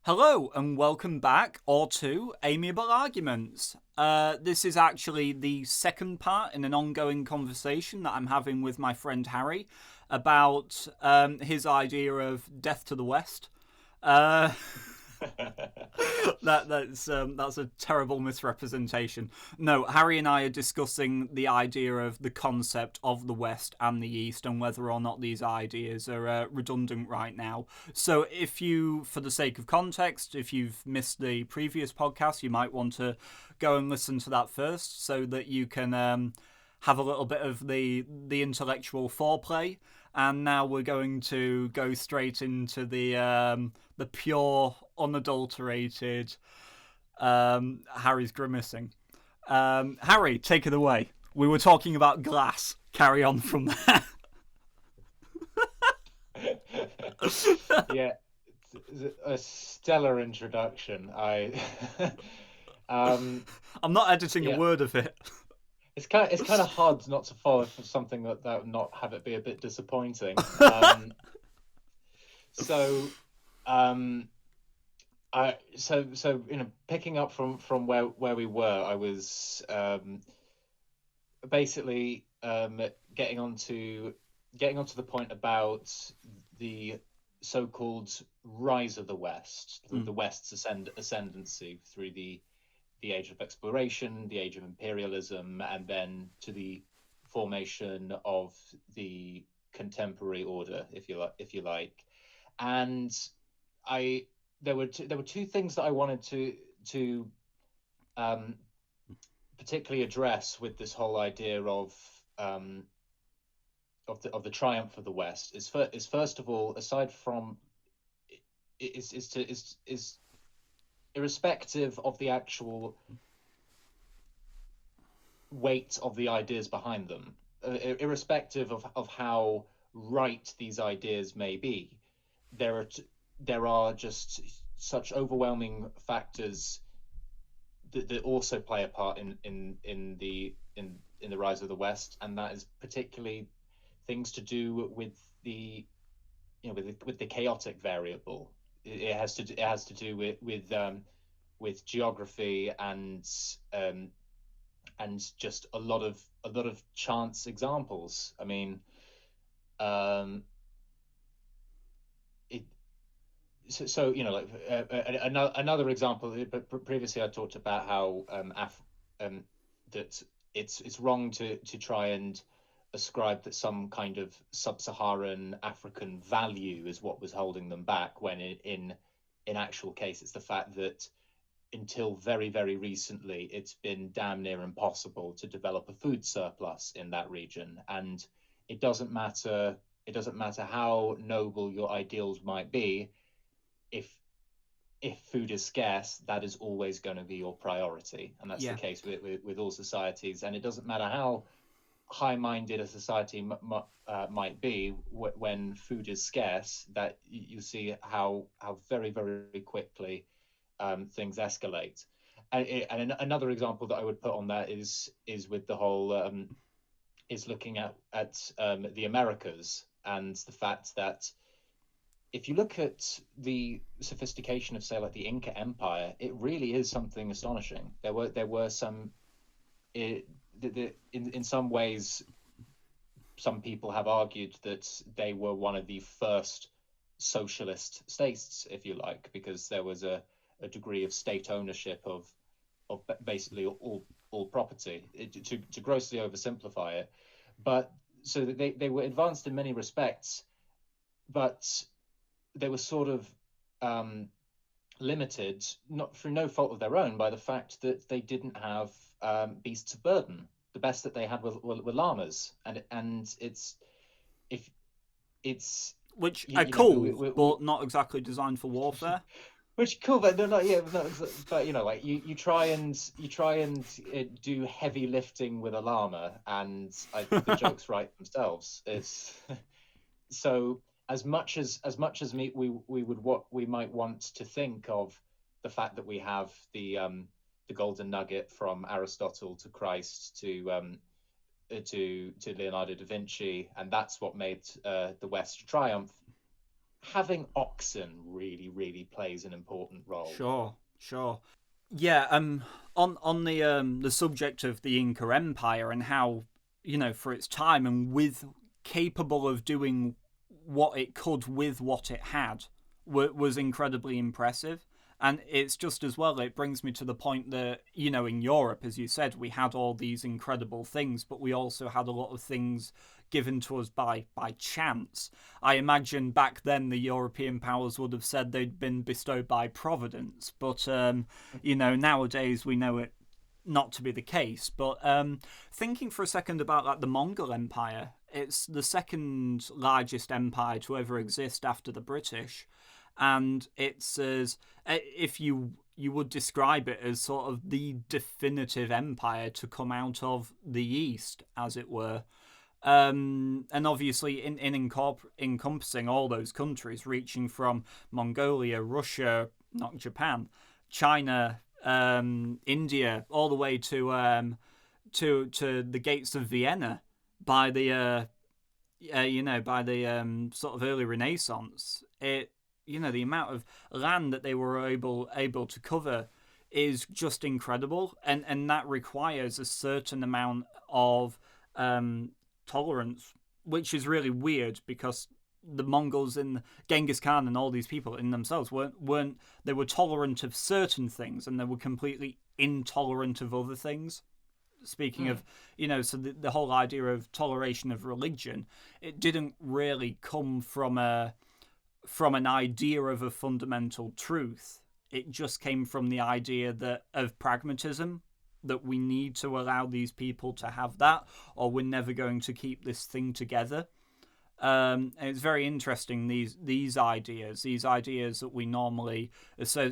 Hello and welcome back or to Amiable Arguments. This is actually the second part in an ongoing conversation that I'm having with my friend Harry about his idea of death to the West. Uh, that's a terrible misrepresentation. No, Harry and I are discussing the idea of the concept of the West and the East and whether or not these ideas are redundant right now. So, if you, for the sake of context, if you've missed the previous podcast, you might want to go and listen to that first, so that you can have a little bit of the intellectual foreplay. And now we're going to go straight into the pure, unadulterated Harry's grimacing. Harry, take it away. We were talking about glass. Carry on from there. Yeah, a stellar introduction. um, I'm not editing a yeah, word of it. it's kind of hard not to follow for something that would not have it be a bit disappointing. So, um, picking up from where we were, I was basically getting onto getting onto the point about the so-called rise of the West, the Mm. West's ascendancy through the age of exploration, the age of imperialism, and then to the formation of the contemporary order, if you like. And I there were two things that I wanted to um, particularly address with this whole idea um, of the triumph of the West is first of all, aside from is irrespective of the actual weight of the ideas behind them, irrespective of how right these ideas may be, there are there are just such overwhelming factors that also play a part in the rise of the West, and that is particularly things to do with the with the chaotic variable. It has to do with geography um, and just a lot of chance examples. I mean, um, it so like another example. But previously, I talked about how that it's wrong to try and ascribe that some kind of sub-Saharan African value is what was holding them back, when in actual case it's the fact that until very recently it's been damn near impossible to develop a food surplus in that region. And it doesn't matter how noble your ideals might be, if food is scarce, that is always going to be your priority, and that's the Yeah, case with all societies. And it doesn't matter how high-minded a society might be, when food is scarce, that you see how very quickly things escalate. And another example that I would put on that is with the whole is looking at the Americas, and the fact that if you look at the sophistication of, say, like the Inca Empire, it really is something astonishing. There were some it, in some ways, some people have argued that they were one of the first socialist states, if you like, because there was a degree of state ownership of basically all property, to grossly oversimplify it. But so that they were advanced in many respects, but they were sort of um, limited, not through no fault of their own, by the fact that they didn't have beasts of burden. The best that they had were llamas, and if it's which are you know cool, but not exactly designed for warfare. which cool, but they're not. Yeah, no, but like you try and do heavy lifting with a llama, and the jokes write themselves. It's so, as much as we would, what we might want to think of the fact that we have the golden nugget from Aristotle to Christ to Leonardo da Vinci, and that's what made the West triumph. having oxen really plays an important role. Sure, sure. Yeah, on the subject of the Inca Empire and how, for its time and with capable of doing what it could with what it had was incredibly impressive. And it's just as well, it brings me to the point that, in Europe, as you said, we had all these incredible things, but we also had a lot of things given to us by chance. I imagine back then the European powers would have said they'd been bestowed by providence, but, nowadays we know it not to be the case. But thinking for a second about like the Mongol Empire, it's the second largest empire to ever exist after the British, and it's as if you would describe it as sort of the definitive empire to come out of the East, as it were. And obviously, in encompassing all those countries, reaching from Mongolia, Russia, not Japan, China, India, all the way to the gates of Vienna by the by the sort of early Renaissance. The amount of land that they were able to cover is just incredible, and that requires a certain amount of tolerance, which is really weird because the Mongols and Genghis Khan and all these people in themselves weren't they were tolerant of certain things and they were completely intolerant of other things. Speaking of, so the whole idea of toleration of religion, it didn't really come from an idea of a fundamental truth. It just came from the idea of pragmatism, that we need to allow these people to have that, or we're never going to keep this thing together. And it's very interesting, these ideas that we normally, so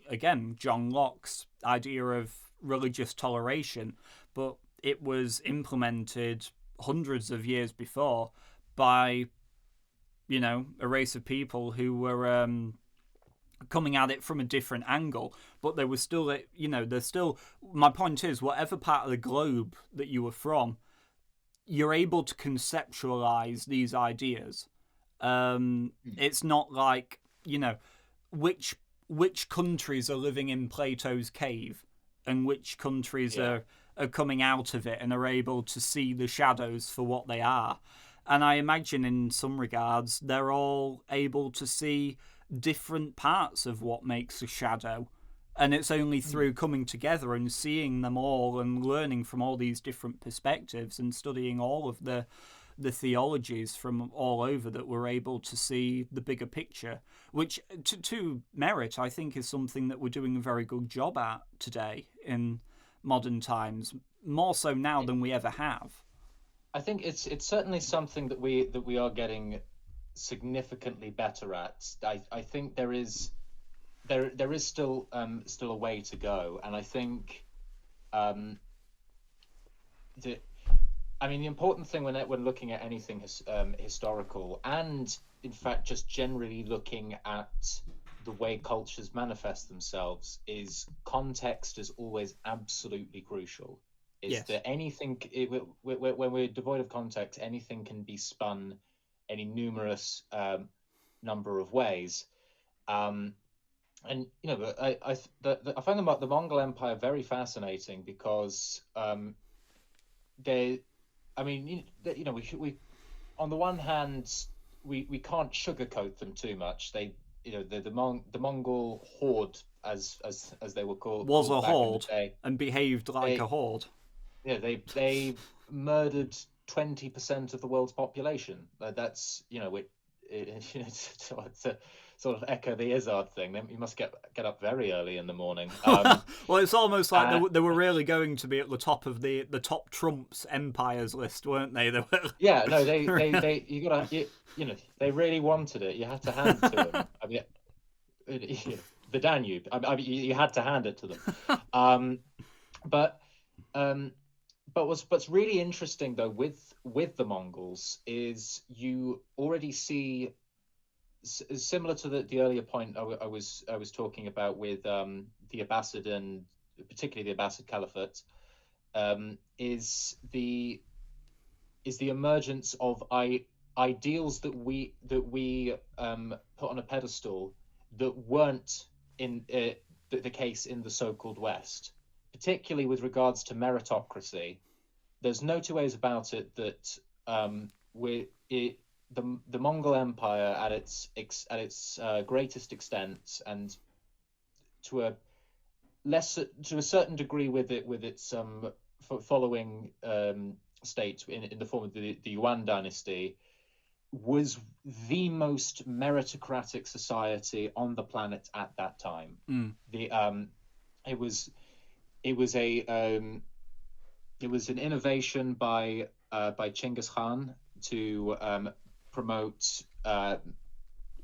again, John Locke's idea of religious toleration, but it was implemented hundreds of years before by a race of people who were coming at it from a different angle, but there was still, there's still, my point is, whatever part of the globe that you were from, you're able to conceptualize these ideas. It's not like, which countries are living in Plato's cave and which countries are coming out of it and are able to see the shadows for what they are. And I imagine in some regards, they're all able to see different parts of what makes a shadow. And it's only through coming together and seeing them all and learning from all these different perspectives and studying all of the theologies from all over that we're able to see the bigger picture, which to merit, I think, is something that we're doing a very good job at today in modern times, more so now than we ever have. I think it's certainly something that we are getting significantly better at. I think there is still a way to go, and I think the important thing when looking at anything historical, and in fact just generally looking at the way cultures manifest themselves, is context is always absolutely crucial. Is that anything, when we're devoid of context, anything can be spun any numerous number of ways. And I find the Mongol Empire very fascinating because we on the one hand we can't sugarcoat them too much. They the Mongol horde, as they were called, was a horde and behaved like a horde. Yeah, they murdered 20% of the world's population. That's to sort of echo the Izzard thing. You must get up very early in the morning. Well, it's almost like they were really going to be at the top of the top Trump's empires list, weren't they? They were... Yeah, no, they they really wanted it. You had to hand it to them. I mean, the Danube. You had to hand it to them. But what's really interesting though with the Mongols is you already see, similar to the earlier point I was talking about with the Abbasid, and particularly the Abbasid Caliphate, is the emergence of ideals that we put on a pedestal that weren't in the case in the so-called West, particularly with regards to meritocracy. There's no two ways about it that the Mongol Empire at its greatest extent, and to a to a certain degree with its following state in the form of the Yuan dynasty, was the most meritocratic society on the planet at that time. The it was it was a it was an innovation by Chinggis Khan to promote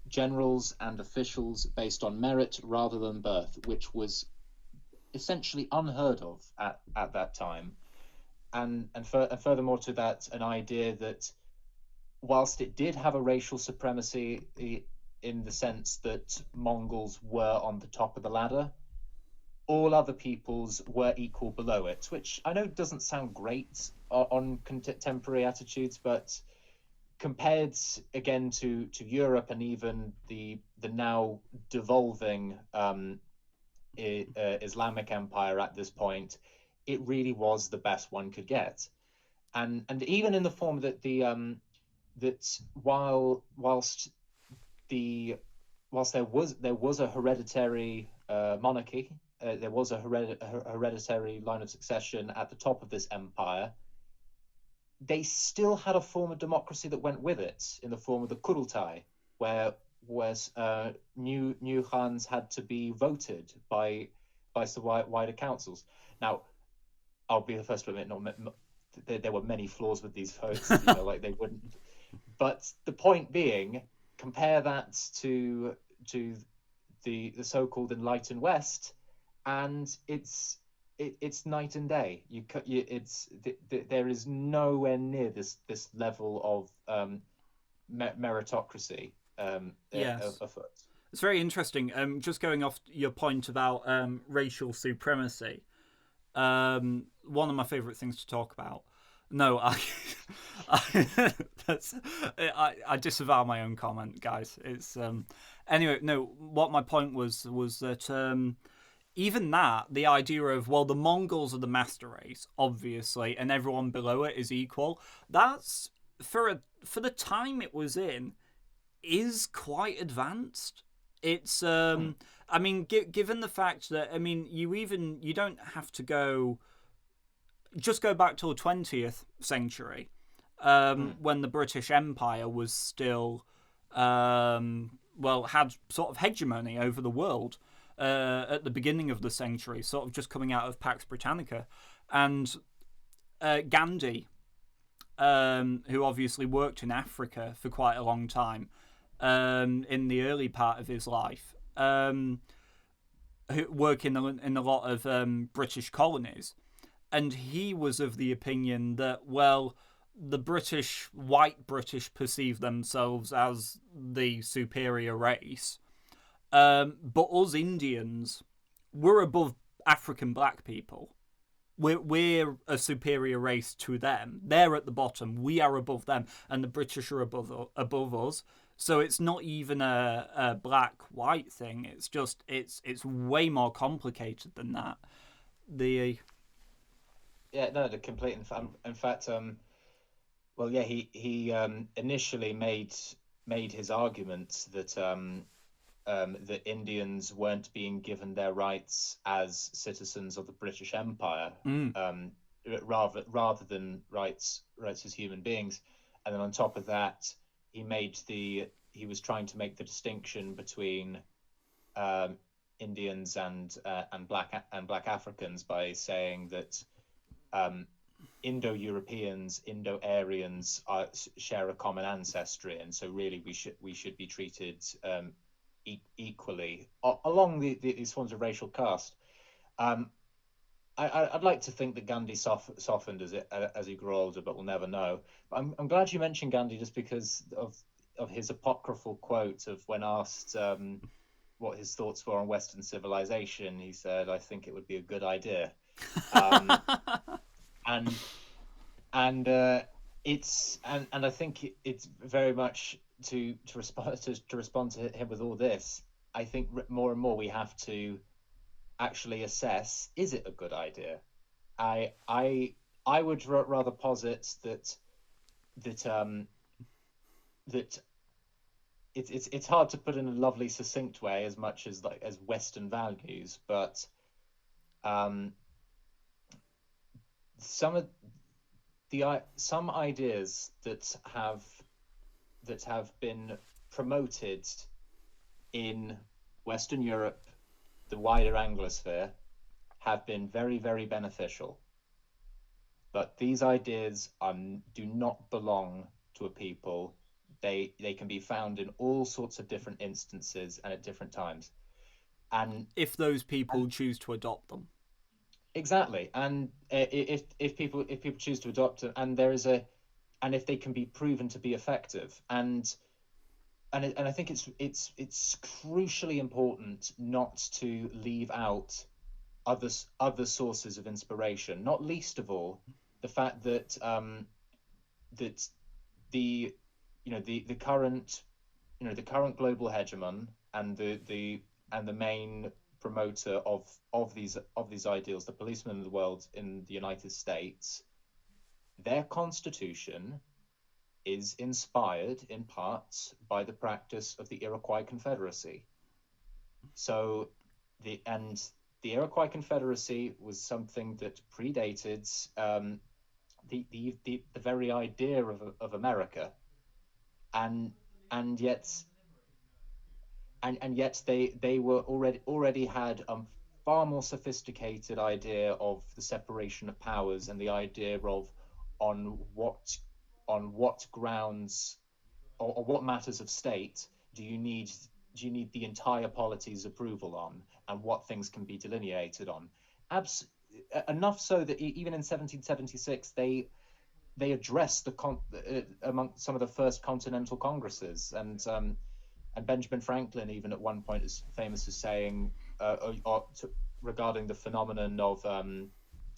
generals and officials based on merit rather than birth, which was essentially unheard of at that time. And furthermore to that, an idea that whilst it did have a racial supremacy in the sense that Mongols were on the top of the ladder, all other peoples were equal below it, which I know doesn't sound great on contemporary attitudes, but compared again to Europe and even the now devolving Islamic Empire at this point, it really was the best one could get, and even in the form that that whilst there was a hereditary monarchy, there was a hereditary line of succession at the top of this empire, they still had a form of democracy that went with it in the form of the Kurultai, where new Khans had to be voted by some wider councils. Now, I'll be the first to admit, there were many flaws with these votes. Like they wouldn't. But the point being, compare that to the so-called enlightened West, and it's night and day. There is nowhere near this level of meritocracy Yes. afoot. It's very interesting. Just going off your point about racial supremacy, one of my favourite things to talk about. No, I disavow my own comment, guys. It's anyway. No, what my point was that even that, the idea of, well, the Mongols are the master race, obviously, and everyone below it is equal. That's for the time it was in, is quite advanced. It's I mean, given the fact that, I mean, you don't have to go back to the 20th century, when the British Empire was still had sort of hegemony over the world. At the beginning of the century, sort of just coming out of Pax Britannica, and Gandhi, who obviously worked in Africa for quite a long time, in the early part of his life, working in a lot of British colonies, and he was of the opinion that, well, the white British perceive themselves as the superior race. But us Indians, we're above African black people. We're a superior race to them. They're at the bottom. We are above them, and the British are above us. So it's not even a black-white thing. It's just it's way more complicated than that. The complete. In fact, well, yeah, he initially made his argument that that Indians weren't being given their rights as citizens of the British Empire, rather than rights as human beings. And then on top of that, he was trying to make the distinction between Indians and black Africans by saying that Indo-Europeans, Indo-Aryans share a common ancestry, and so really we should be treated equally along these forms of racial caste. I'd like to think that Gandhi softened as he grew older, but we'll never know. But I'm glad you mentioned Gandhi, just because of his apocryphal quote of when asked what his thoughts were on Western civilization, he said, "I think it would be a good idea." And and I think it's very much to respond to him with all this. I think more and more we have to actually assess: is it a good idea? I I I would rather posit that that it's hard to put in a lovely succinct way as much as like as Western values, but um, some of some ideas that have been promoted in Western Europe, the wider Anglosphere, have been very, very beneficial. But these ideas do not belong to a people. They can be found in all sorts of different instances and at different times. And If those people and choose to adopt them. exactly. And if people choose to adopt it, and there is a and if they can be proven to be effective, and I think it's crucially important not to leave out other sources of inspiration. Not least of all, the fact that that the the current the current global hegemon and the main promoter of these ideals, the policemen of the world in the United States, their constitution is inspired in parts by the practice of the Iroquois Confederacy. So and the Iroquois Confederacy was something that predated the very idea of America, and and yet and yet they were already had a far more sophisticated idea of the separation of powers and the idea of on what on what grounds or what matters of state do you need the entire polity's approval on, and what things can be delineated on. Abs- Enough so that even in 1776 they addressed among some of the first continental congresses, and Benjamin Franklin even at one point is famous as saying regarding the phenomenon of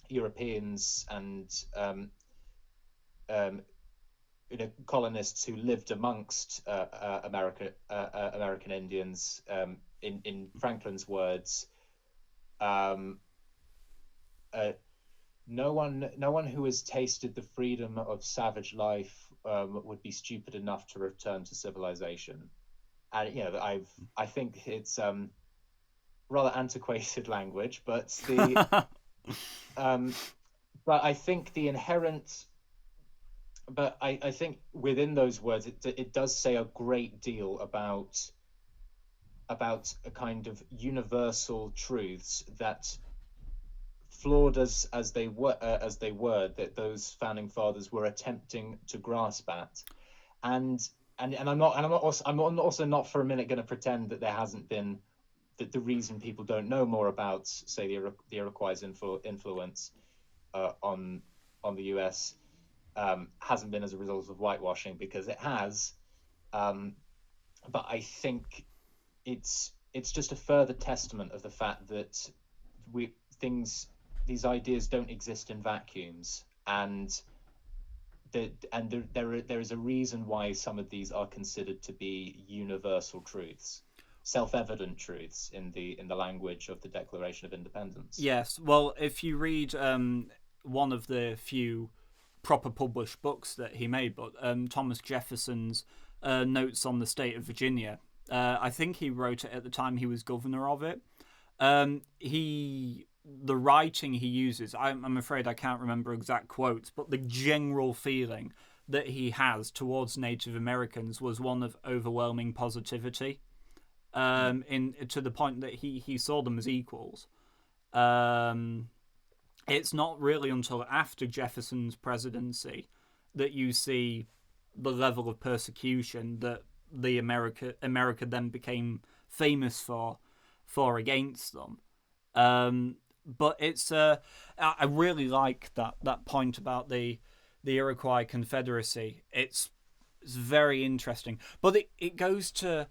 Europeans and um, colonists who lived amongst American Indians. In Franklin's words, um, uh, no one who has tasted the freedom of savage life would be stupid enough to return to civilization. And I think it's rather antiquated language, um, but I think the inherent but I think within those words it does say a great deal about a kind of universal truths that, flawed as they were, that those founding fathers were attempting to grasp at. And I'm also not for a minute going to pretend that there hasn't been that the reason people don't know more about, say, the Iroquois influence on the US hasn't been as a result of whitewashing, because it has. Um, but I think it's just a further testament of the fact that we things these ideas don't exist in vacuums, and there is a reason why some of these are considered to be universal truths, self-evident truths in the language of the Declaration of Independence. Yes, well, if you read one of the few proper published books that he made, but Thomas Jefferson's Notes on the State of Virginia, I think he wrote it at the time he was governor of it. The writing he uses, I'm afraid I can't remember exact quotes, but the general feeling that he has towards Native Americans was one of overwhelming positivity. In to the point that he saw them as equals. Um, it's not really until after Jefferson's presidency that you see the level of persecution that the America then became famous for against them. But it's I really like that point about the Iroquois Confederacy. It's very interesting, but it goes to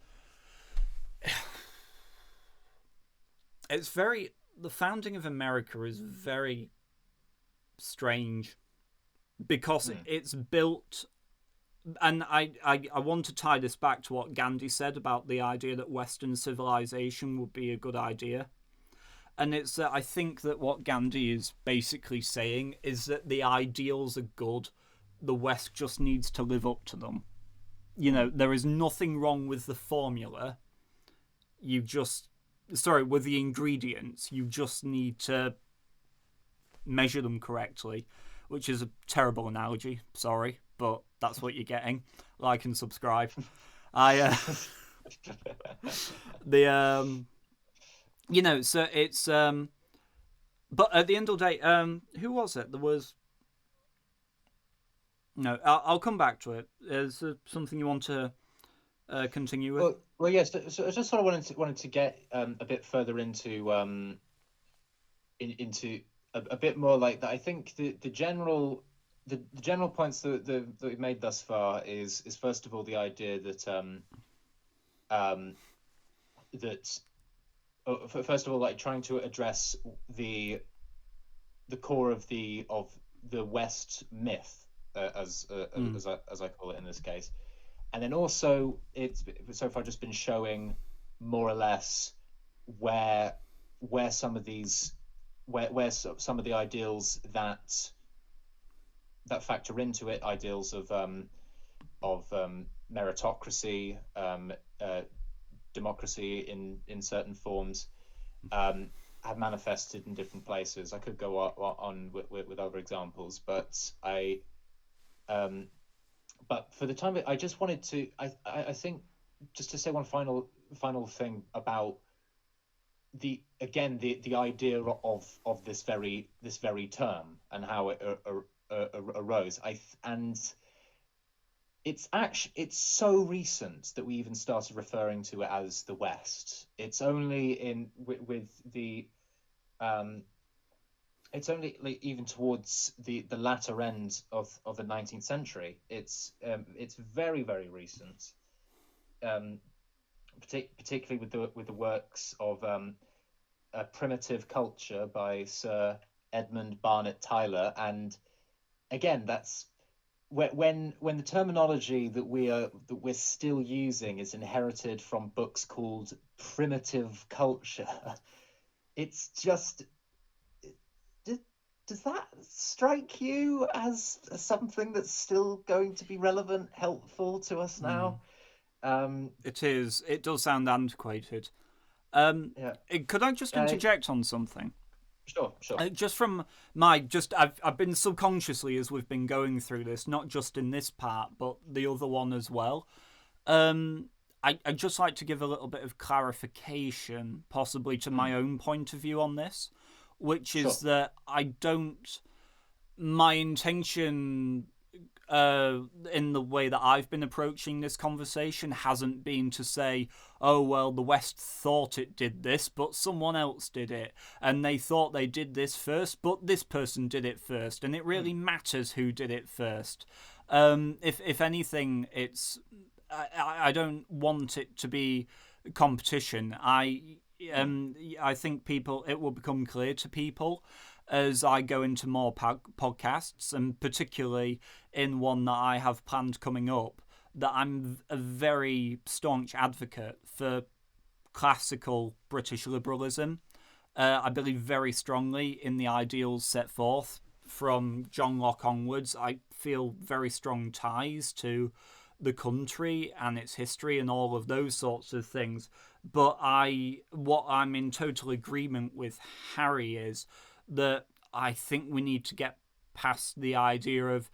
it's very the founding of America is very strange because Mm. it's built. And I want to tie this back to what Gandhi said about the idea that Western civilization would be a good idea. And it's that I think that what Gandhi is basically saying is that the ideals are good. The West just needs to live up to them. Mm. There is nothing wrong with the formula. You just, sorry, with the ingredients. You just need to measure them correctly, which is a terrible analogy. Sorry, but that's what you're getting. Like and subscribe. I the so it's but at the end of the day, who was it? There was no. I'll come back to it. Is there something you want to continue with? Well, yes. So I just sort of wanted to get a bit further into into a bit more like that. I think the general points that we've made thus far is first of all the idea that that first of all, like trying to address the core of the West myth, as I call it in this case, and then also it's so far just been showing more or less where where some of these where some of the ideals that factor into it, ideals of meritocracy, democracy in certain forms, have manifested in different places. I could go on with other examples, but for the time, I just wanted to. I think just to say one final thing about the idea of this very term and how it arose. And it's so recent that we even started referring to it as the West. It's only with the it's only like even towards the latter end of the 19th century. It's very very recent, particularly with the works of A Primitive Culture by Sir Edmund Barnett Tyler. And again, that's when the terminology that we're still using is inherited from books called primitive culture. It's just, does that strike you as something that's still going to be relevant, helpful to us now? It is. It does sound antiquated. Yeah. Could I just uh, interject on something? sure. Just from I've been subconsciously as we've been going through this, not just in this part, but the other one as well. I'd just like to give a little bit of clarification, possibly to my Mm, own point of view on this, which is sure. that I don't. My intention in the way that I've been approaching this conversation hasn't been to say, oh, well, the West thought it did this, but someone else did it. And they thought they did this first, but this person did it first. And it Mm, really matters who did it first. If anything, I don't want it to be competition. mm, I think it will become clear to people as I go into more podcasts, and particularly in one that I have planned coming up, that I'm a very staunch advocate for classical British liberalism. I believe very strongly in the ideals set forth from John Locke onwards. I feel very strong ties to the country and its history and all of those sorts of things. But what I'm in total agreement with Harry is that I think we need to get past the idea of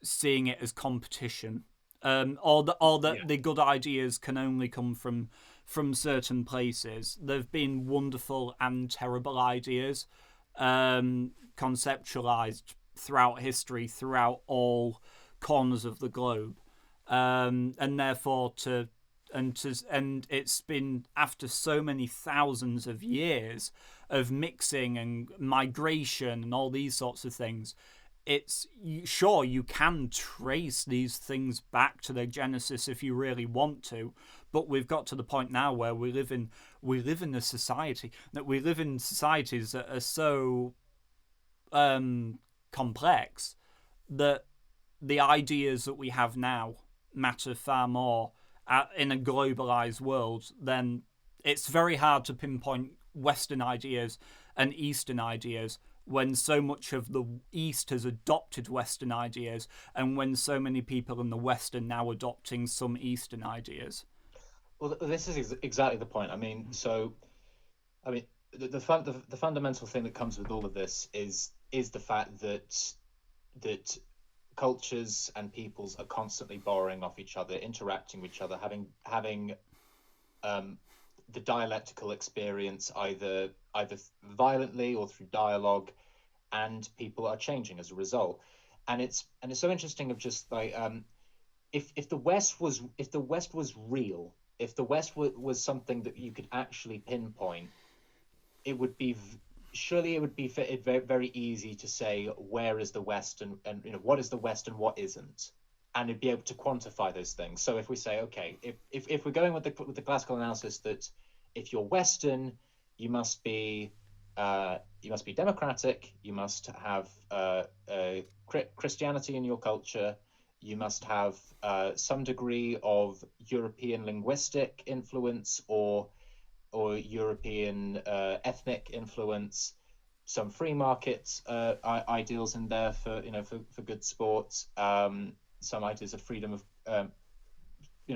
seeing it as competition, or that yeah. the good ideas can only come from certain places. There've been wonderful and terrible ideas conceptualized throughout history, throughout all corners of the globe, and therefore and it's been after so many thousands of years of mixing and migration and all these sorts of things. It's sure you can trace these things back to their genesis if you really want to, but we've got to the point now where we live in a society that we live in societies that are so complex that the ideas that we have now matter far more in a globalized world, then it's very hard to pinpoint Western ideas and Eastern ideas when so much of the East has adopted Western ideas and when so many people in the West are now adopting some Eastern ideas. Well, this is exactly the point. I mean, I mean, the fundamental thing that comes with all of this is the fact that cultures and peoples are constantly borrowing off each other, interacting with each other, having the dialectical experience either violently or through dialogue, and people are changing as a result. And it's so interesting of just like if the West was real, if the West was something that you could actually pinpoint, it would be surely it would be very, very easy to say where is the West and what is the West and what isn't, and it'd be able to quantify those things. So if we say, okay, if we're going with the classical analysis that if you're Western, you must be democratic, you must have Christianity in your culture, you must have some degree of European linguistic influence or European ethnic influence, some free market ideals in there for good sports, some ideas of freedom of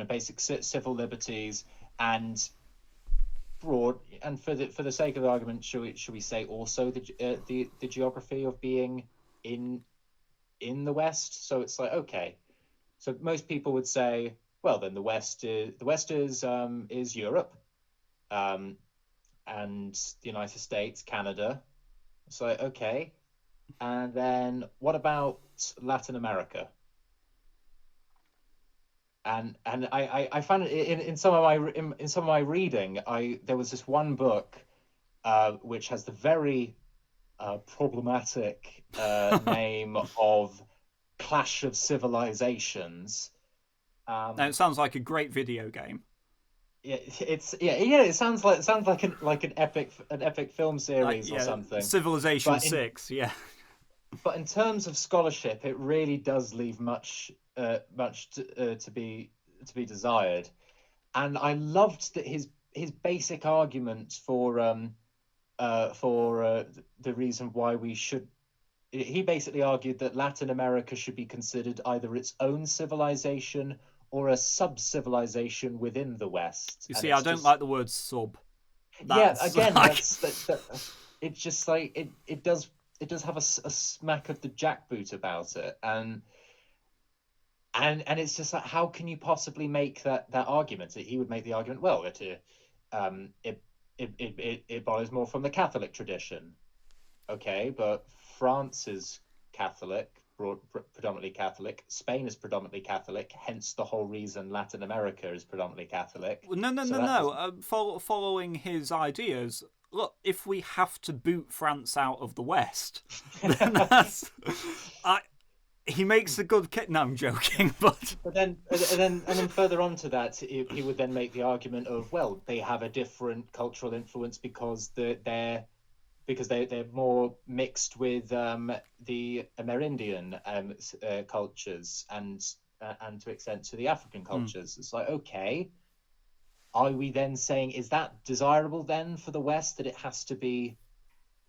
basic civil liberties, and broad. And for the sake of the argument, should we say also the geography of being in the West? So it's like, okay, so most people would say, well, then the West is Europe, and the United States, Canada. So okay, and then what about Latin America? And I found it in some of my reading. There was this one book which has the very problematic name of Clash of Civilizations. Now, it sounds like a great video game. Yeah, it sounds like an epic film series or something. Civilization 6, yeah. But in terms of scholarship, it really does leave much to be desired. And I loved that his basic argument for the reason why we should. He basically argued that Latin America should be considered either its own civilization or a sub-civilization within the West. You see, I don't like the word sub. Yeah, again, it's just like it does have a smack of the jackboot about it, and it's just like, how can you possibly make that argument? He would make the argument, well, it borrows more from the Catholic tradition. Okay, but France is Catholic, predominantly Catholic. Spain is predominantly Catholic, hence the whole reason Latin America is predominantly Catholic. No. Following his ideas, look, if we have to boot France out of the West, then that's... he makes a good case. No, I'm joking, but then further on to that, he would then make the argument of, well, they have a different cultural influence because they're more mixed with the Amerindian cultures and to extent to the African cultures. It's like, okay, are we then saying, is that desirable then for the West, that it has to be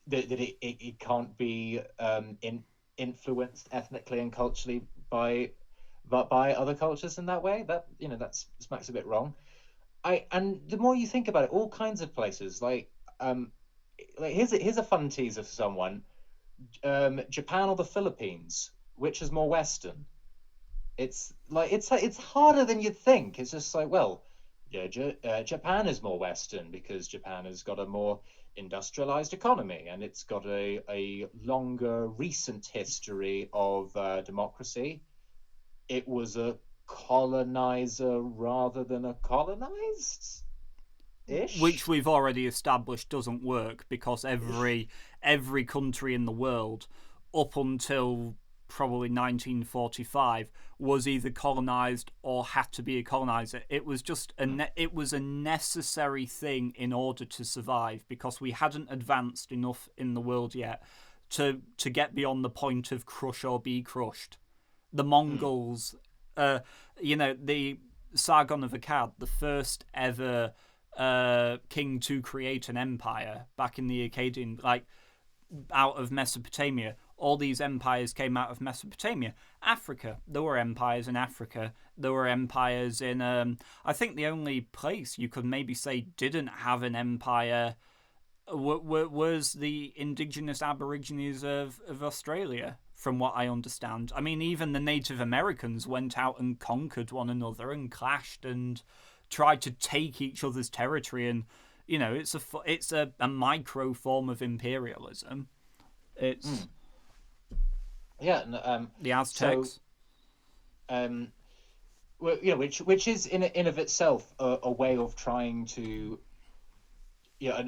that it can't be influenced ethnically and culturally by other cultures in that way? That that smacks a bit wrong. And the more you think about it, all kinds of places like here's a fun teaser for someone. Japan or the Philippines, which is more Western? It's harder than you'd think. It's just like, well, yeah, Japan is more Western because Japan has got a more industrialized economy and it's got a longer recent history of democracy. It was a colonizer rather than a colonized. Which we've already established doesn't work, because every country in the world up until probably 1945 was either colonized or had to be a colonizer. It was just it was a necessary thing in order to survive, because we hadn't advanced enough in the world yet to get beyond the point of crush or be crushed. The Mm. Mongols, the Sargon of Akkad, the first ever king to create an empire back in the Akkadian, like out of Mesopotamia. All these empires came out of Mesopotamia. Africa, there were empires in Africa. There were empires in. I think the only place you could maybe say didn't have an empire was the indigenous Aborigines of Australia, from what I understand. I mean, even the Native Americans went out and conquered one another and clashed and tried to take each other's territory, and it's a micro form of imperialism. It's Mm. Yeah, the so Aztecs. um, well, which is in of itself a way of trying to,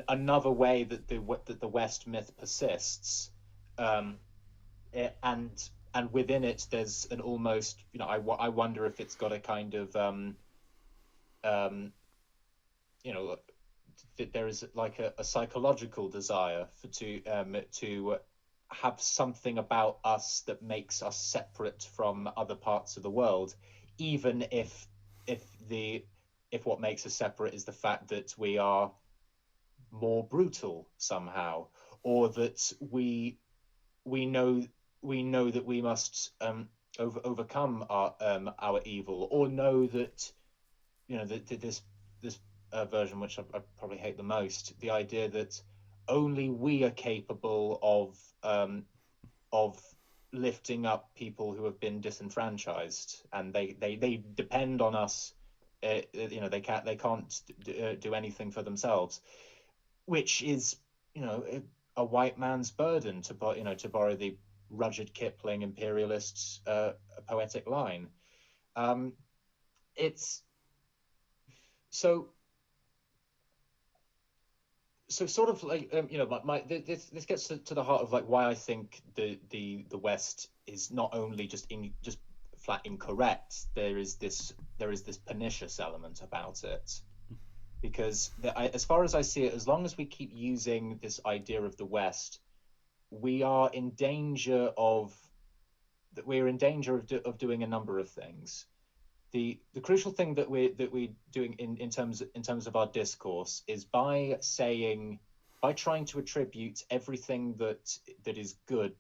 another way that the West myth persists, um, and within it there's an almost, I wonder if it's got a kind of um, you know that there is like a psychological desire to have something about us that makes us separate from other parts of the world, even if the if what makes us separate is the fact that we are more brutal somehow, or that we know we know that we must overcome our evil, or know that, this version, which I probably hate the most, the idea that only we are capable of lifting up people who have been disenfranchised, and they depend on us. They can't do anything for themselves, which is, a white man's burden, to borrow the rugged Kipling imperialist poetic line. It's so sort of like, this gets to the heart of like why I think the West is not only just flat incorrect. There is this pernicious element about it, because as far as I see it, as long as we keep using this idea of the West, we are in danger of of doing a number of things. The crucial thing that we're doing in terms of our discourse is by trying to attribute everything that is good,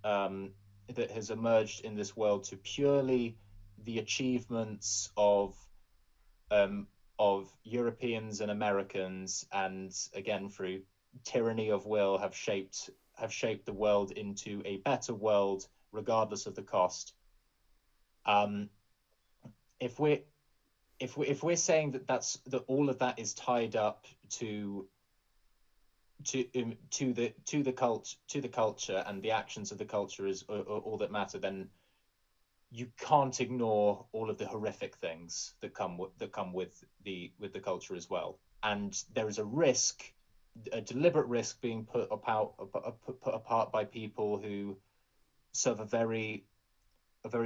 um, that has emerged in this world, to purely the achievements um, of Europeans and Americans, and again through tyranny of will have shaped the world into a better world regardless of the cost. Um, if we're if we're saying that all of that is tied up to the culture, and the actions of the culture is all that matter, then you can't ignore all of the horrific things that come with the culture as well. And there is a deliberate risk being put apart by people who serve a very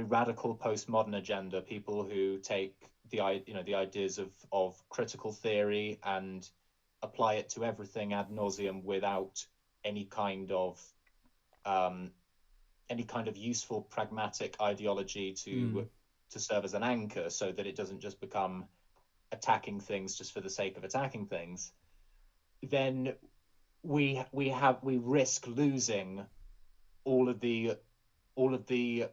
radical postmodern agenda. People who take the ideas of critical theory and apply it to everything ad nauseum, without any kind of um, useful pragmatic ideology Mm. to serve as an anchor, so that it doesn't just become attacking things just for the sake of attacking things. Then we risk losing all of the all of the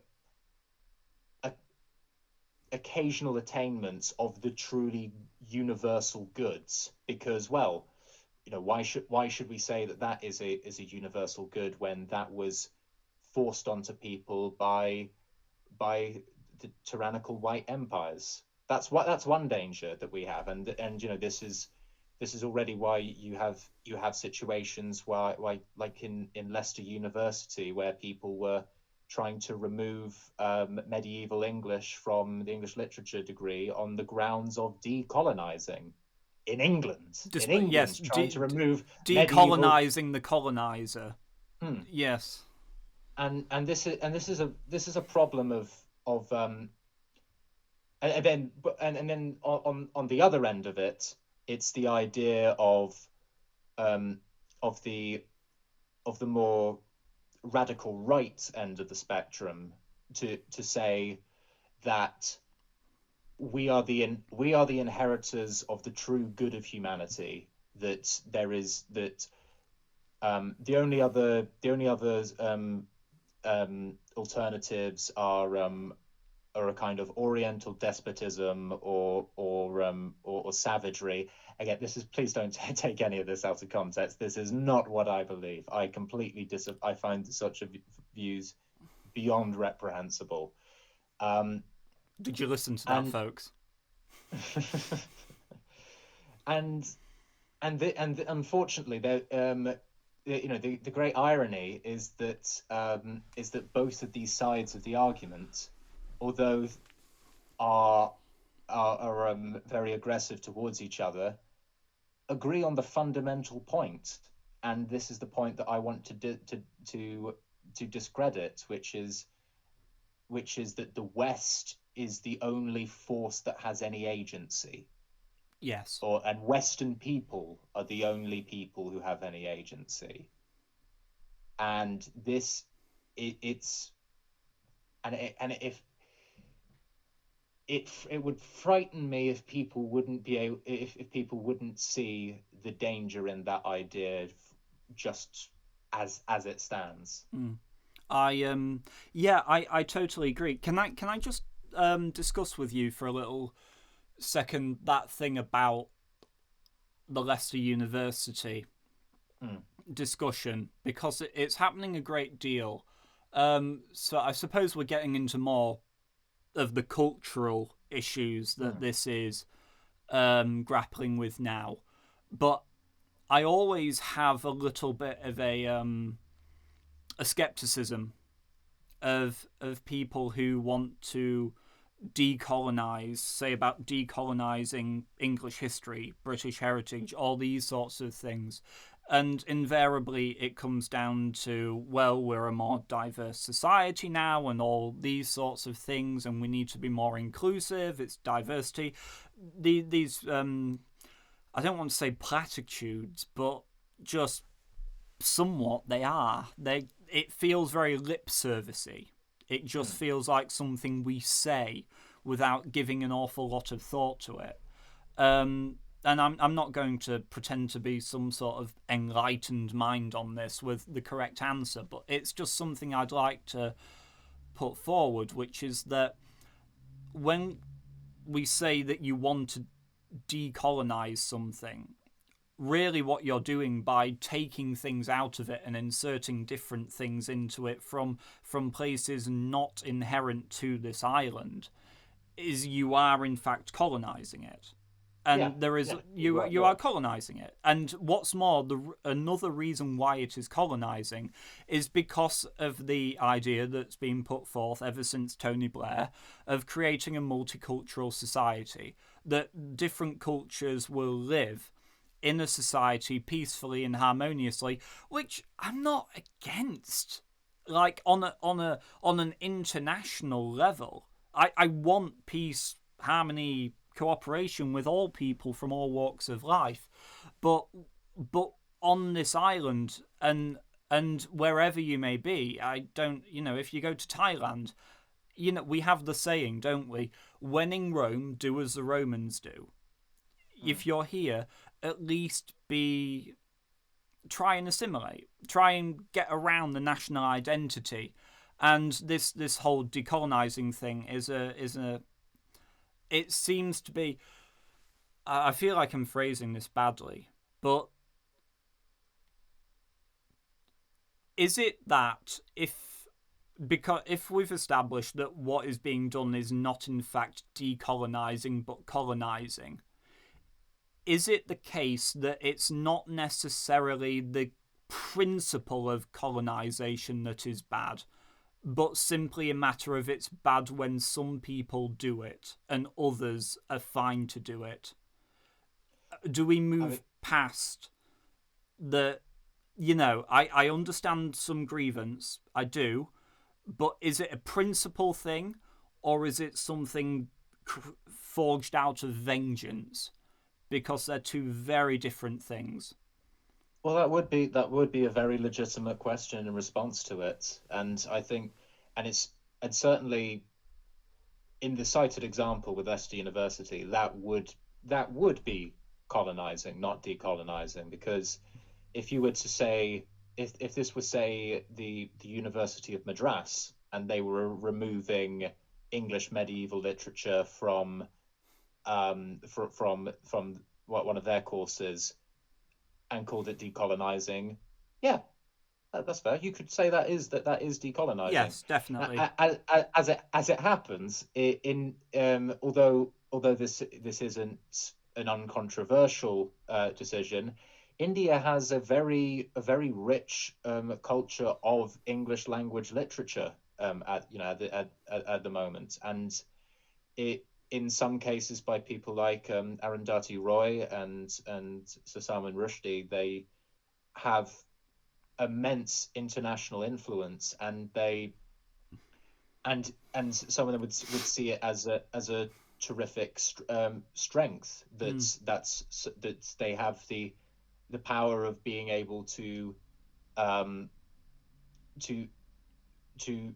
occasional attainments of the truly universal goods, because, well, why should we say that is a universal good, when that was forced onto people by the tyrannical white empires? That's one danger that we have. And this is already why you have situations why, like in Leicester University, where people were trying to remove medieval English from the English literature degree on the grounds of decolonizing. In England, Yes, trying to remove medieval. decolonizing the colonizer. Hmm. Yes. And this is a problem of and then on the other end of it, it's the idea um of the more radical right end of the spectrum to say that we are the inheritors of the true good of humanity. That there is that the only other alternatives are a kind of Oriental despotism or savagery. Again, this is, please don't take any of this out of context. This is not what I believe. I completely I find such views beyond reprehensible. Um, Did you listen to that, and folks? and unfortunately, there the great irony is that both of these sides of the argument, although are very aggressive towards each other, agree on the fundamental point, and this is the point that I want to discredit, which is that the West is the only force that has any agency, Yes. and Western people are the only people who have any agency, and this it's and it would frighten me if people wouldn't be able if people wouldn't see the danger in that idea just as it stands. I totally agree. Can I just discuss with you for a little second that thing about the Leicester University Mm, discussion, because it's happening a great deal. So I suppose we're getting into more of the cultural issues that mm, this is grappling with now. But I always have a little bit of a skepticism of people who want to decolonize, say about decolonizing English history, British heritage, all these sorts of things. And invariably, it comes down to, well, we're a more diverse society now, and all these sorts of things, and we need to be more inclusive. It's diversity. These I don't want to say platitudes, but just somewhat they are. It feels very lip servicey. It just mm. feels like something we say without giving an awful lot of thought to it. And I'm not going to pretend to be some sort of enlightened mind on this with the correct answer, but it's just something I'd like to put forward, which is that when we say that you want to decolonize something, really what you're doing by taking things out of it and inserting different things into it from places not inherent to this island is you are in fact colonizing it. Yeah, And there is yeah, you you are are. colonizing it. And what's more, another reason why it is colonizing is because of the idea that's been put forth ever since Tony Blair of creating a multicultural society, that different cultures will live in a society peacefully and harmoniously, which I'm not against. Like on an international level, I want peace, harmony, cooperation with all people from all walks of life, but but on this island and wherever you may be, I don't, if you go to Thailand, we have the saying, don't we? When in Rome, do as the Romans do. Mm. If you're here, at least be try and assimilate, try and get around the national identity, and this whole decolonizing thing is a it seems to be. I feel like I'm phrasing this badly, but is it that if we've established that what is being done is not in fact decolonizing but colonizing, is it the case that it's not necessarily the principle of colonization that is bad, but simply a matter of it's bad when some people do it and others are fine to do it? Do we I mean, move past the, I understand some grievance, I do, but is it a principle thing or is it something forged out of vengeance? Because they're two very different things. Well, that would be a very legitimate question in response to it, and I think, and and certainly in the cited example with Leicester University, that would be colonizing, not decolonizing, because if you were to say, if this was, say, the University of Madras, and they were removing English medieval literature from one of their courses and called it decolonizing, yeah, that's fair. You could say that is decolonizing. Yes, definitely. As it happens, although this isn't an uncontroversial decision, India has a very rich culture of English language literature at the moment, and it, in some cases, by people like Arundhati Roy and Sir Salman Rushdie, they have immense international influence, and some of them would see it as a terrific strength, Mm. that they have the power of being able um, to to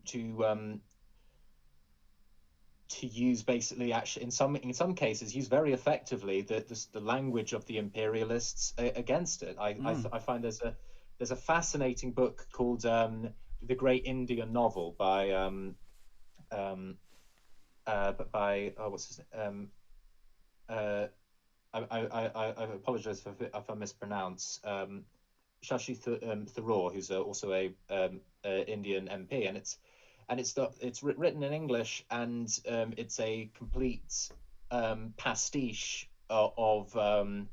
to use, basically, actually, in some cases, use very effectively the language of the imperialists against it. Mm. I find there's a fascinating book called The Great Indian Novel um, by what's his name? I apologize if I mispronounce. Shashi Tharoor, who's also a Indian MP, and it's written in English, and it's a complete pastiche of the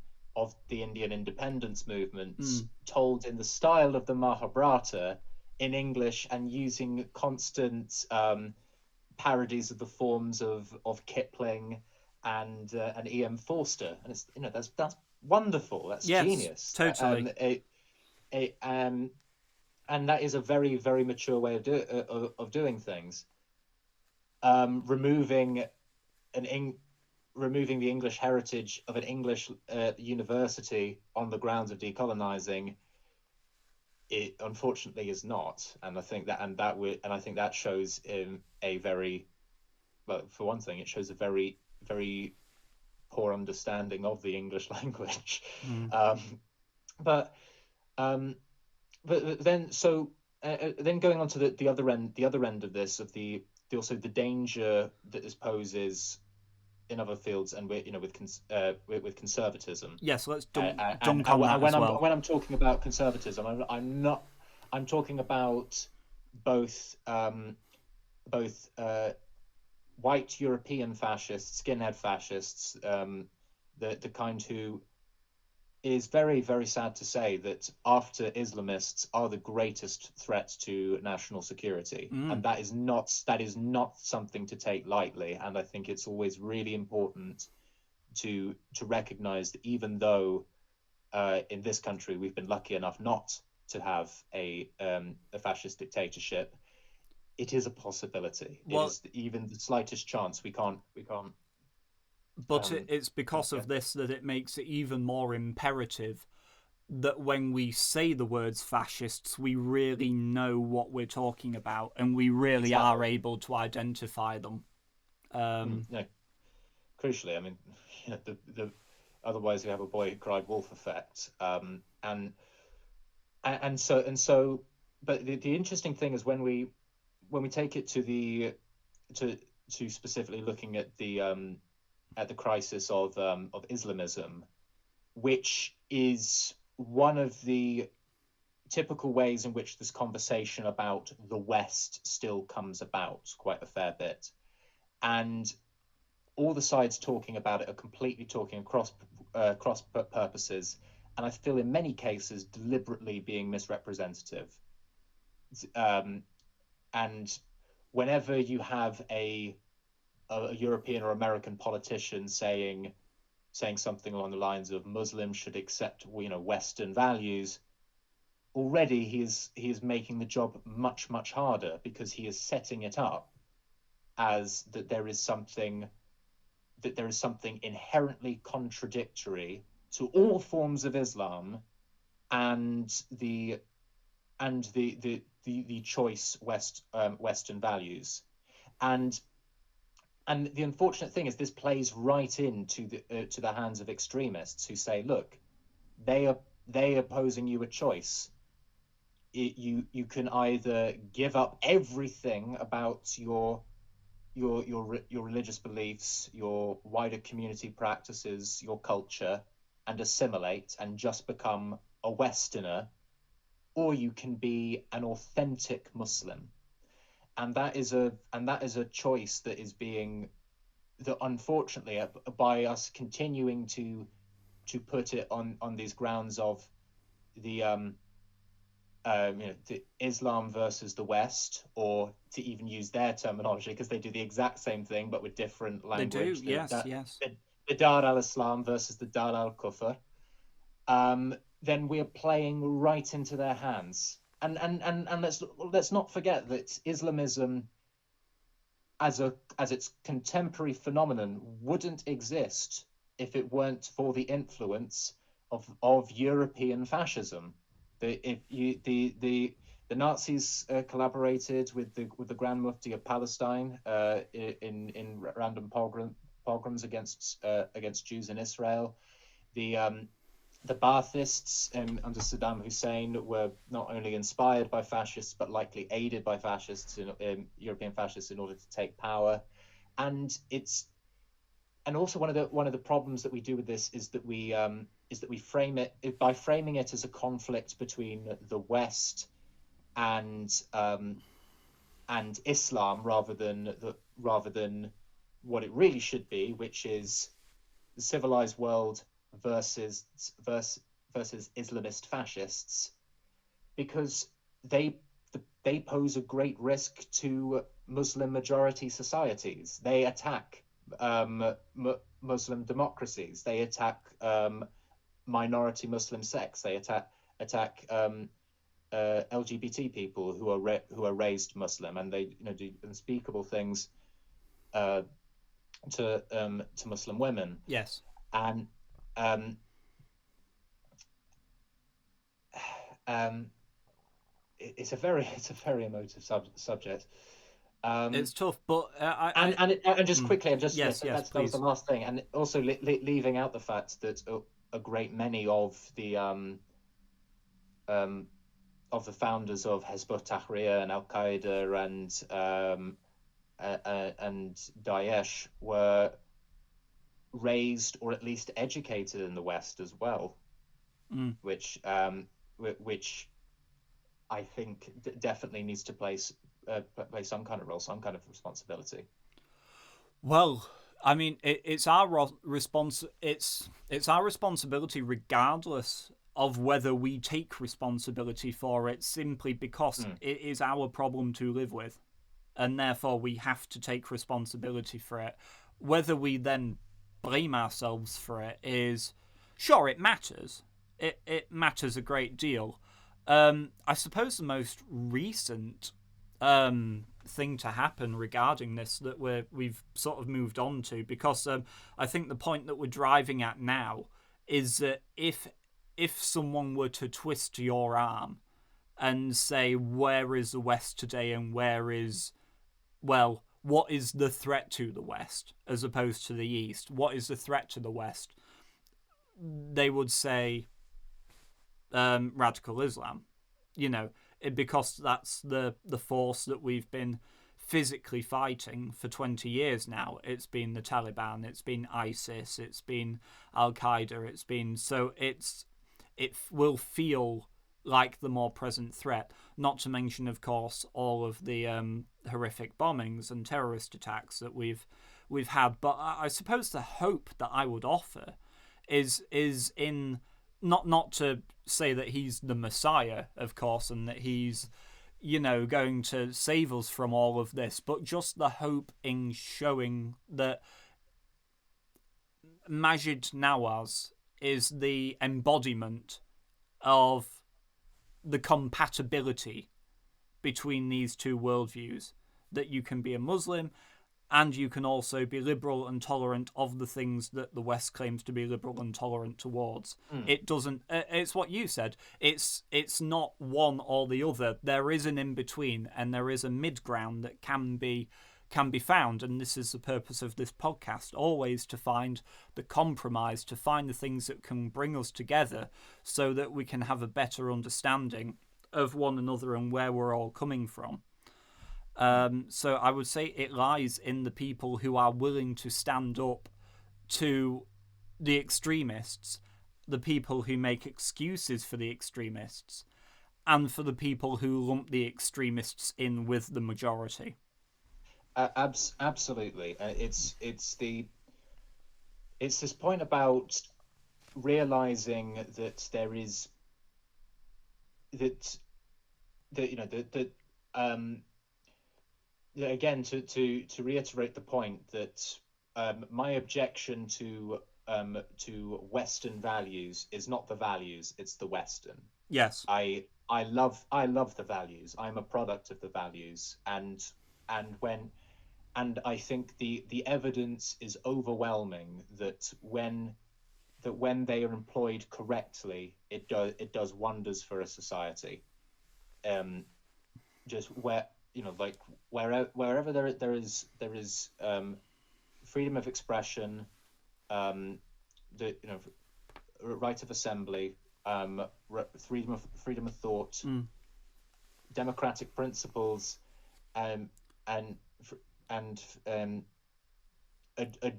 Indian independence movement, Mm. told in the style of the Mahabharata in English, and using constant parodies of the forms of Kipling and E.M. Forster, and it's that's wonderful. That's Yes, genius. totally. It, and that is a very, very mature way of doing things. Removing an removing the English heritage of an English university on the grounds of decolonizing, it unfortunately is not, and I think that shows in a very, well, for one thing, it shows a very, very poor understanding of the English language. Mm. Um, but um, then then going on to the other end of this, of also the danger that this poses in other fields, and with conservatism. Yes, let's And dunk on that as well. when I'm talking about conservatism, I'm not I'm talking about both both white European fascists, skinhead fascists, the kind who is very, very sad to say that after Islamists are the greatest threat to national security, Mm. and that is not something to take lightly. And I think it's always really important to recognize that, even though in this country we've been lucky enough not to have a fascist dictatorship, it is a possibility. It Well, is even the slightest chance. We can't. but it's because Yeah. of this that it makes it even more imperative that when we say the words fascists, we really know what we're talking about and we really are Exactly. able to identify them. No, crucially, I mean, the otherwise we have a boy who cried wolf effect, and so, but the interesting thing is, when we take it to to specifically looking at the crisis of Islamism, which is one of the typical ways in which this conversation about the West still comes about quite a fair bit, and all the sides talking about it are completely talking across purposes, and I feel in many cases deliberately being misrepresentative. Um, and whenever you have a European or American politician saying something along the lines of Muslims should accept Western values, already he is making the job much, much harder, because he is setting it up as that there is something inherently contradictory to all forms of Islam and the choice Western values. And the unfortunate thing is this plays right into to the hands of extremists who say, look, they are posing you a choice. You can either give up everything about your religious beliefs, your wider community practices, your culture, and assimilate and just become a Westerner, or you can be an authentic Muslim. And that is a choice that is being, that unfortunately, by us continuing to put it on these grounds of the the Islam versus the West, or to even use their terminology, because they do the exact same thing but with different They do, language. yes, yes. The Dar al Islam versus the Dar al Kufr. Then we're playing right into their hands. And let's not forget that Islamism, as its contemporary phenomenon, wouldn't exist if it weren't for the influence of European fascism. The Nazis collaborated with the Grand Mufti of Palestine in random pogroms against Jews in Israel. The Baathists under Saddam Hussein were not only inspired by fascists but likely aided by fascists, European fascists, in order to take power. And also one of the problems that we do with this is that we frame it by framing it as a conflict between the West and Islam, rather than what it really should be, which is the civilized world versus Islamist fascists, because they pose a great risk to Muslim majority societies. They attack Muslim democracies. They attack minority Muslim sects. They attack LGBT people who are raised Muslim, and they do unspeakable things to Muslim women. Yes. And it's a very emotive subject. It's tough, but and just quickly, and just yes, that please. was the last thing, and also leaving out the fact that a great many of the founders of Hezb Tahrir and Al Qaeda and Daesh were raised or at least educated in the West as well, which I think definitely needs to play some kind of role, some kind of responsibility. Well, I mean, it's our It's our responsibility, regardless of whether we take responsibility for it, simply because it is our problem to live with, and therefore we have to take responsibility for it. Whether we then blame ourselves for it is, sure, it matters. It matters a great deal. I suppose the most recent thing to happen regarding this that we've sort of moved on to, because I think the point that we're driving at now is that if someone were to twist your arm and say, where is the West today, and what is the threat to the West as opposed to the East? What is the threat to the West? They would say radical Islam, because that's the force that we've been physically fighting for 20 years now. It's been the Taliban, it's been ISIS, it's been Al Qaeda, it will feel like the more present threat. Not to mention, of course, all of the horrific bombings and terrorist attacks that we've had. But I suppose the hope that I would offer is in not to say that he's the Messiah, of course, and that he's going to save us from all of this, but just the hope in showing that Majid Nawaz is the embodiment of the compatibility between these two worldviews, that you can be a Muslim and you can also be liberal and tolerant of the things that the West claims to be liberal and tolerant towards. Mm. It doesn't. It's what you said. It's not one or the other. There is an in between, and there is a mid ground that can be found. And this is the purpose of this podcast: always to find the compromise, to find the things that can bring us together, so that we can have a better understanding of one another and where we're all coming from. So I would say it lies in the people who are willing to stand up to the extremists, the people who make excuses for the extremists, and for the people who lump the extremists in with the majority. Absolutely. It's this point about realizing that there is that that again, to reiterate the point that my objection to Western values is not the values, it's the Western. Yes. I love the values. I'm a product of the values, and I think the evidence is overwhelming that when they are employed correctly, it does wonders for a society. Just like wherever there is freedom of expression, the right of assembly, freedom of thought, democratic principles, and and a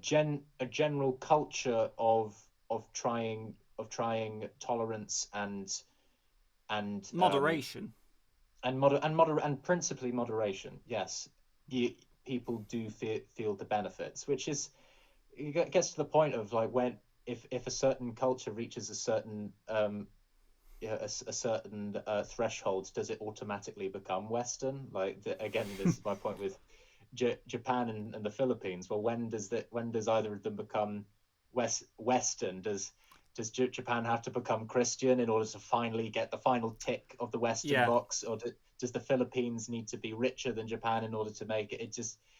general culture of trying tolerance and Moderation. And principally moderation. Yes, people do feel the benefits, which is, it gets to the point of like, when if a certain culture reaches a certain a certain threshold, does it automatically become Western? Like, again, this is my point with Japan and the Philippines. Well, when does either of them become Western? Does Japan have to become Christian in order to finally get the final tick of the Western box, or does the Philippines need to be richer than Japan in order to make it?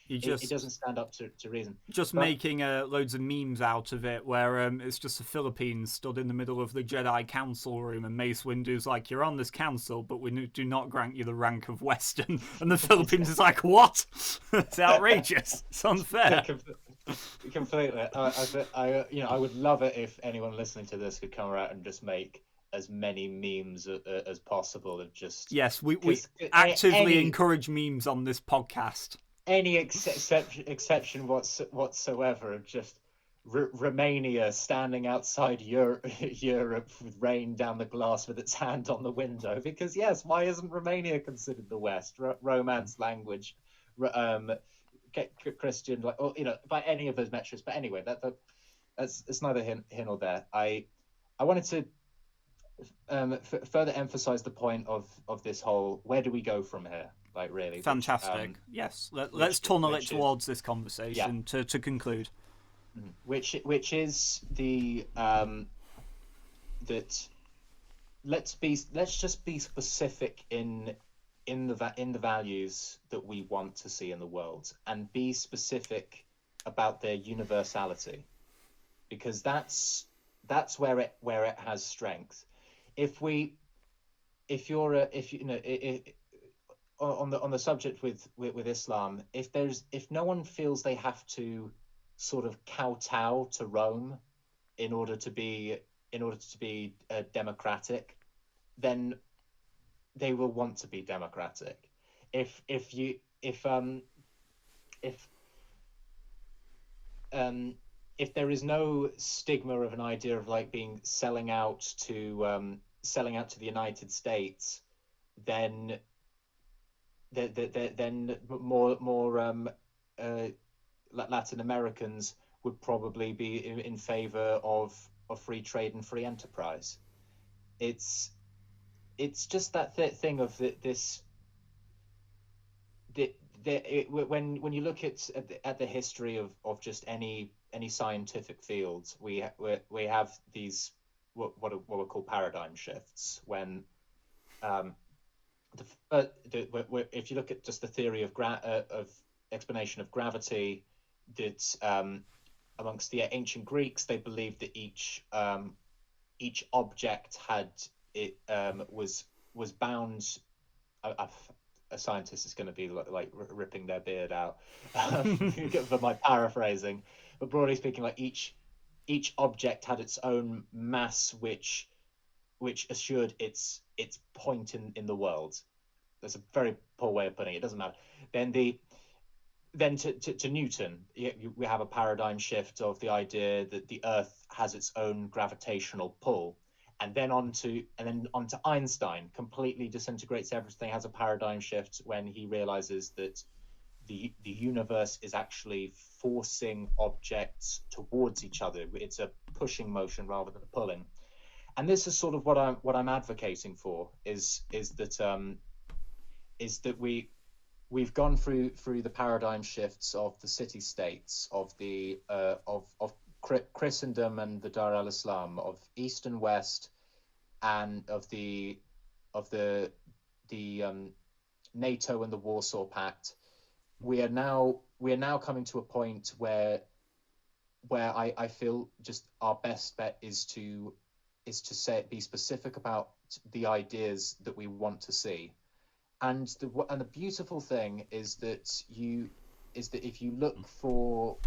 It doesn't stand up to reason. Just making loads of memes out of it, where it's just the Philippines stood in the middle of the Jedi Council room, and Mace Windu's like, "You're on this council, but we do not grant you the rank of Western." And the Philippines is like, "What? It's outrageous. It's unfair." Completely. I would love it if anyone listening to this could come out and just make as many memes as possible of just. Yes, we actively encourage memes on this podcast. Any exception whatsoever of just Romania standing outside Europe with rain down the glass with its hand on the window, because yes, why isn't Romania considered the West? Romance, language, Christian, like, or, by any of those metrics. But anyway, that's it's neither here nor there. I wanted to further emphasize the point of this whole, where do we go from here? Like, really, fantastic. Yes, let's tunnel it towards this conversation to conclude. Which is the that let's just be specific in the values that we want to see in the world, and be specific about their universality, because that's where it has strength. If on the subject with Islam, if no one feels they have to sort of kowtow to Rome in order to be democratic, then they will want to be democratic. If there is no stigma of an idea of like selling out to the United States, then more Latin Americans would probably be in favor of free trade and free enterprise. It's just that thing of this. When you look at the history of just any scientific fields, we have these what are called paradigm shifts. When if you look at just the theory of explanation of gravity, that amongst the ancient Greeks, they believed that each object had it was bound. A scientist is going to be like ripping their beard out for my paraphrasing, but broadly speaking, like each object had its own mass, which assured its point in the world. That's a very poor way of putting it. It doesn't matter. Then to Newton, we have a paradigm shift of the idea that the Earth has its own gravitational pull, and then on to Einstein, completely disintegrates everything, has a paradigm shift when he realizes that the universe is actually forcing objects towards each other. It's a pushing motion rather than a pulling, and this is sort of what I'm advocating for, is that we've gone through the paradigm shifts of the city states, of the of Christendom and the Dar al-Islam, of East and West, and of the NATO and the Warsaw Pact. We are now coming to a point where I feel just our best bet is to be specific about the ideas that we want to see. And the beautiful thing is that if you look for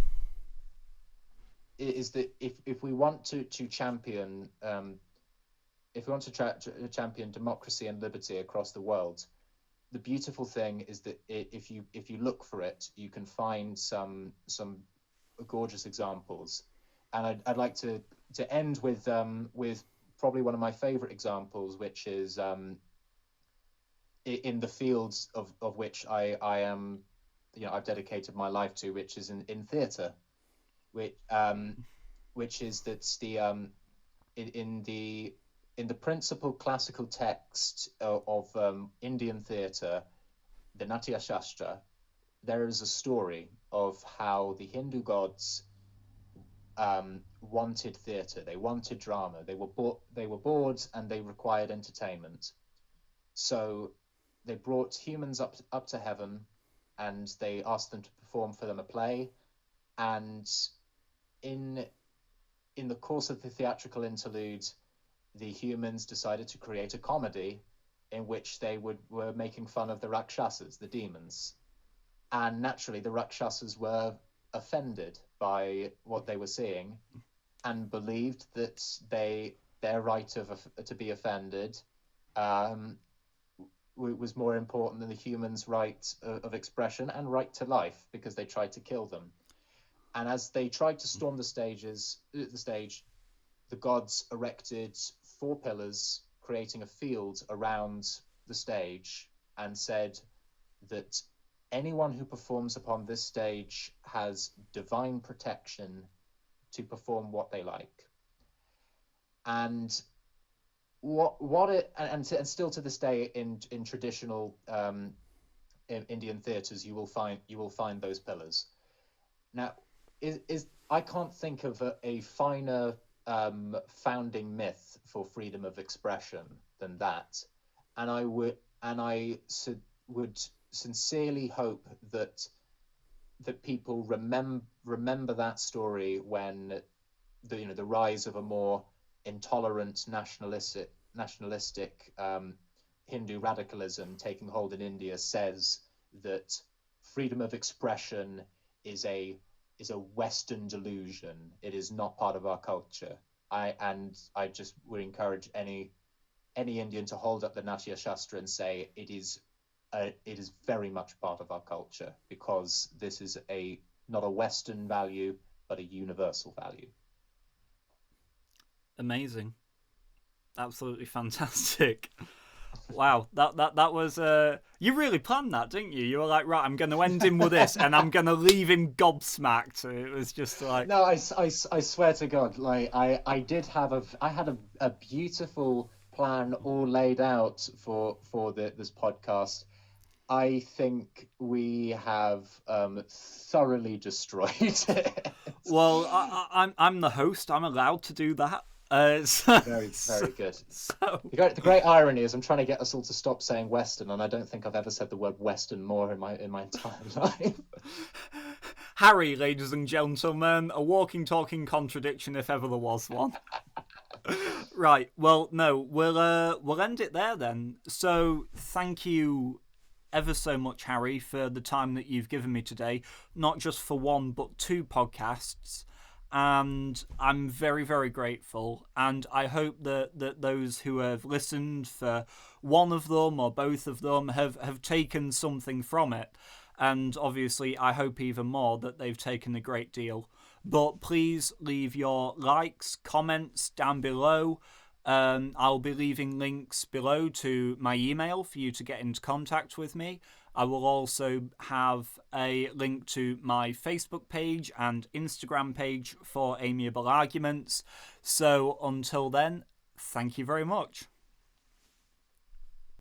if we want to champion champion democracy and liberty across the world, the beautiful thing is that if you look for it, you can find some gorgeous examples. And I'd like to end with probably one of my favorite examples, which is in the fields of which I am, I've dedicated my life to, which is in theatre, which is that in the principal classical text of Indian theatre, the Natya Shastra, there is a story of how the Hindu gods wanted theatre, they wanted drama, they were bored and they required entertainment. So they brought humans up to heaven, and they asked them to perform for them a play. And in the course of the theatrical interlude, the humans decided to create a comedy in which they were making fun of the Rakshasas, the demons. And naturally, the Rakshasas were offended by what they were seeing and believed that their right to be offended was more important than the humans' right of expression and right to life, because they tried to kill them. And as they tried to storm the stage, the gods erected 4 pillars, creating a field around the stage, and said that anyone who performs upon this stage has divine protection to perform what they like. And still to this day in traditional Indian theatres, you will find those pillars. Now, I can't think of a finer founding myth for freedom of expression than that, and I would sincerely hope that people remember that story when the rise of a more intolerant nationalistic Hindu radicalism taking hold in India says that freedom of expression is a Western delusion. It is not part of our culture. I just would encourage any Indian to hold up the Natya Shastra and say it is very much part of our culture, because this is not a Western value, but a universal value. Amazing. Absolutely fantastic. Wow, that was you really planned that, didn't you? You were like, right, I'm going to end him with this, and I'm going to leave him gobsmacked. It was just like, no, I swear to God, like I had a beautiful plan all laid out for this podcast. I think we have thoroughly destroyed it. Well, I'm the host. I'm allowed to do that. Very, very good. So The great irony is I'm trying to get us all to stop saying Western, and I don't think I've ever said the word Western more in my entire life. Harry, ladies and gentlemen, a walking, talking contradiction if ever there was one. Right. Well, no, we'll end it there then. So thank you ever so much, Harry, for the time that you've given me today, not just for one but two podcasts. And I'm very, very grateful. And I hope that those who have listened for one of them or both of them have taken something from it. And obviously, I hope even more that they've taken a great deal. But please leave your likes, comments down below. I'll be leaving links below to my email for you to get into contact with me. I will also have a link to my Facebook page and Instagram page for Amiable Arguments. So until then, thank you very much.